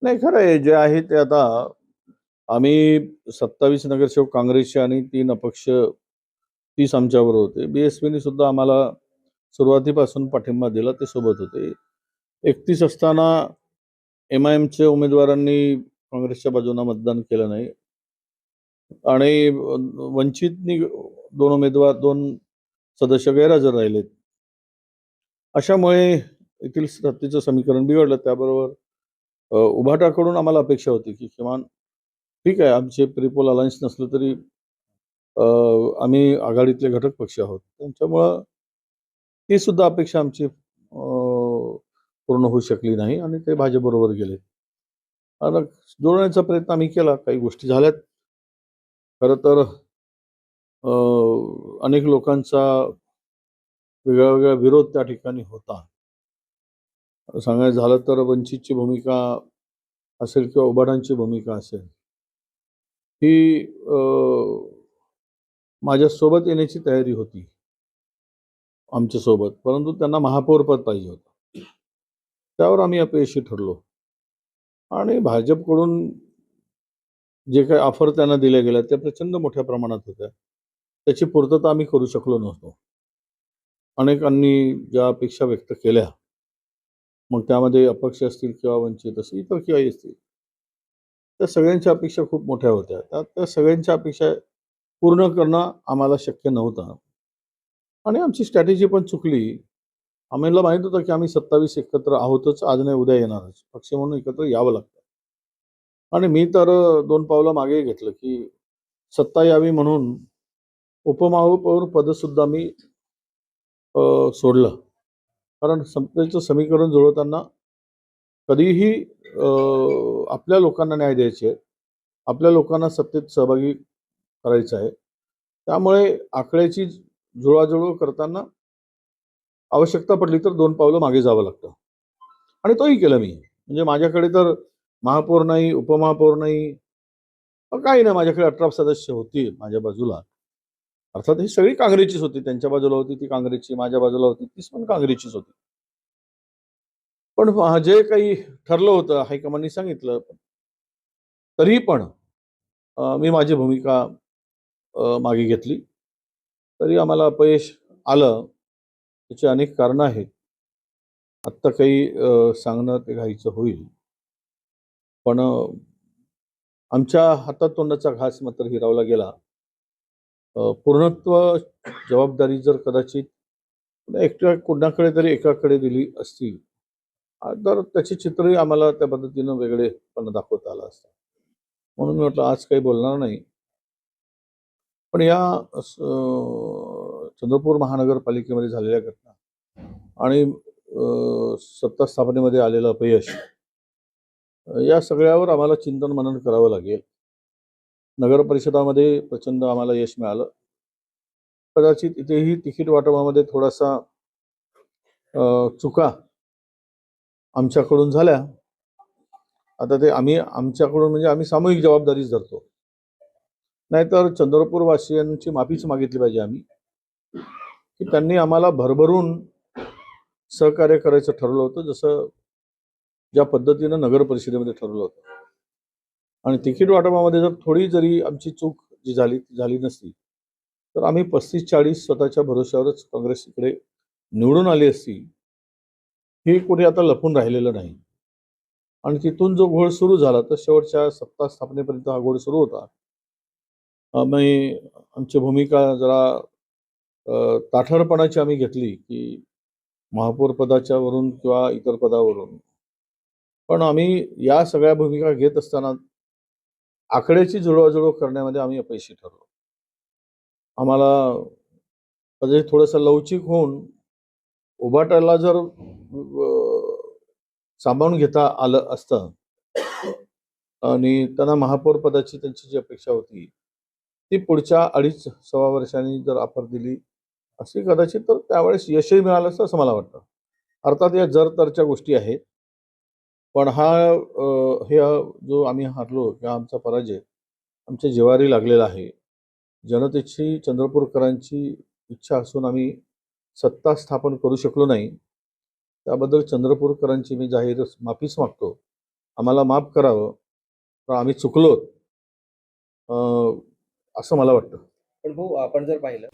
नाही, खरं आहे जे आहे ते आता आम्ही 27 नगरसेवक काँग्रेसचे आणि 3 अपक्ष 30 आमच्याबरोबर होते. BSPने सुद्धा आम्हाला सुरुवातीपासून पाठिंबा दिला. ते सोबत होते. 31 असताना MIMच्या उमेदवारांनी काँग्रेसच्या बाजूने मतदान केलं नाही आणि वंचितनी 2 सदस्य गैरहजर राहिलेत. अशामुळे येथील सत्तेचं समीकरण बिघडलं. त्याबरोबर उभाटाकडून आम्हाला अपेक्षा होती की किमान ठीक आहे, आमचे प्रिपोल अलायन्स नसलं तरी आम्ही आघाडीतले घटक पक्ष आहोत. त्यांच्यामुळं ती सुद्धा अपेक्षा आमची पूर्ण होऊ शकली नाही आणि ते भाजपबरोबर गेले. आणि जुळवण्याचा प्रयत्न आम्ही केला. काही गोष्टी झाल्यात. खरं तर अनेक लोकांचा वेगळा विरोध त्या ठिकाणी होता. सांगायचं झालं तर वंचितची भूमिका असेल किंवा उभाटांची भूमिका असेल, ही माझ्यासोबत येण्याची तयारी होती आमच्यासोबत, परंतु त्यांना महापौर पद पाहिजे होतं. त्यावर आम्ही अपयशी ठरलो आणि भाजपकडून जे काही ऑफर त्यांना दिल्या गेल्या त्या प्रचंड मोठ्या प्रमाणात होत्या. त्याची पूर्तता आम्ही करू शकलो नव्हतो. अनेकांनी ज्या अपेक्षा व्यक्त केल्या, मग त्यामध्ये अपक्ष असतील किंवा वंचित असतील, इतर किंवा असतील, त्या सगळ्यांच्या अपेक्षा खूप मोठ्या होत्या. त्या सगळ्यांच्या अपेक्षा पूर्ण करणं आम्हाला शक्य नव्हतं आणि आमची स्ट्रॅटेजी पण चुकली. आम्हाला माहित होतं की आम्ही 27 एकत्र आहोतच, आज नाही उद्या येणारच. पक्ष म्हणून एकत्र यावं लागतं. आणि मी तर 2 पावलं मागे घेतलं की सत्ता यावी म्हणून उपमहापौर पदसुद्धा मी सोडलं. कारण सत्तेचं समीकरण जुळवताना कधीही आपल्या लोकांना न्याय द्यायचे आहे. आपल्या लोकांना सत्तेत सहभागी करायचं आहे. त्यामुळे आकड्याची जुळवाजुळव करताना आवश्यकता पडली तर 2 पावलं मागे जावं लागतं. आणि तोही केलं मी. म्हणजे माझ्याकडे तर महापौर नाही, उपमहापौर नाही, काही नाही. माझ्याकडे 18 सदस्य होती माझ्या बाजूला. अर्थात ही सगळी काँग्रेसचीच होती. त्यांच्या बाजूला होती ती काँग्रेसची, माझ्या बाजूला होती तीच पण काँग्रेसचीच होती. पण जे काही ठरलं होतं हायकमांडनी सांगितलं, तरीही पण मी माझी भूमिका मागे घेतली. तरी आम्हाला अपयश आलं. त्याची अनेक कारणं आहेत. आत्ता काही सांगणं ते घाईचं होईल. पण आमच्या हातातोंडाचा घास मात्र हिरावला गेला. पूर्णत्व जबाबदारी जर कदाचित एकट्या कोणाकडे तरी एकाकडे दिली असती, तर त्याचे चित्रही आम्हाला त्या पद्धतीनं वेगळेपणा दाखवता आलं असतं. म्हणून मी म्हटलं आज काही बोलणार नाही. पण या चंद्रपूर महानगरपालिकेमध्ये झालेल्या घटना आणि सत्ता स्थापनेमध्ये आलेलं अपयश, या सगळ्यावर आम्हाला चिंतन मनन करावं लागेल. नगर परिषदामध्ये प्रचंड आम्हाला यश मिळालं. कदाचित इथेही तिकीट वाटपामध्ये थोडासा चुका आमच्याकडून झाल्या. आता ते आमच्याकडून म्हणजे आम्ही सामूहिक जबाबदारीच धरतो. नाहीतर चंद्रपूर वासियांची माफीच मागितली पाहिजे आम्ही, की त्यांनी आम्हाला भरभरून सहकार्य करायचं ठरवलं होतं, जसं ज्या पद्धतीनं नगर परिषदेमध्ये ठरवलं होतं. आणि तिकीट वाटपामध्ये जर थोडी जरी आमची चूक जी झाली नसती, तर आम्ही 35-40 स्वतःच्या भरोश्यावरच काँग्रेस इकडे निवडून आली असती. हे कुठे आता लपून राहिलेलं नाही. आणि तिथून जो घोळ सुरू झाला तर शेवटच्या सत्ता स्थापनेपर्यंत हा घोळ सुरू होता. आमची भूमिका जरा ताठरपणाची आम्ही घेतली की महापौर पदाच्या वरून किंवा इतर पदावरून. पण आम्ही या सगळ्या भूमिका घेत असताना आकड्याची जुळवाजुळव करण्यामध्ये आम्ही अपयशी ठरलो. आम्हाला कधी थोडंसं लवचिक होऊन उभाटाला जर सांभाळून घेता आलं असतं आणि त्यांना महापौर पदाची त्यांची जी अपेक्षा होती ती पुढच्या 2.5-6 वर्षांनी जर ऑफर दिली अशी कदाचित, तर त्यावेळेस यशही मिळालं असतं असं मला वाटतं. अर्थात या जर-तरच्या गोष्टी आहेत. पण जो आम्ही हारलो किंवा आमचा पराजय आमच्या जिव्हारी लागलेला आहे. जनतेची, चंद्रपूरकरांची इच्छा असून आम्ही सत्ता स्थापन करू शकलो नाही. त्याबद्दल चंद्रपूरकरांची मी जाहीर माफीच मागतो. आम्हाला माफ करावं, तर आम्ही चुकलो असं मला वाटतं. पण भाऊ आपण जर पाहिलं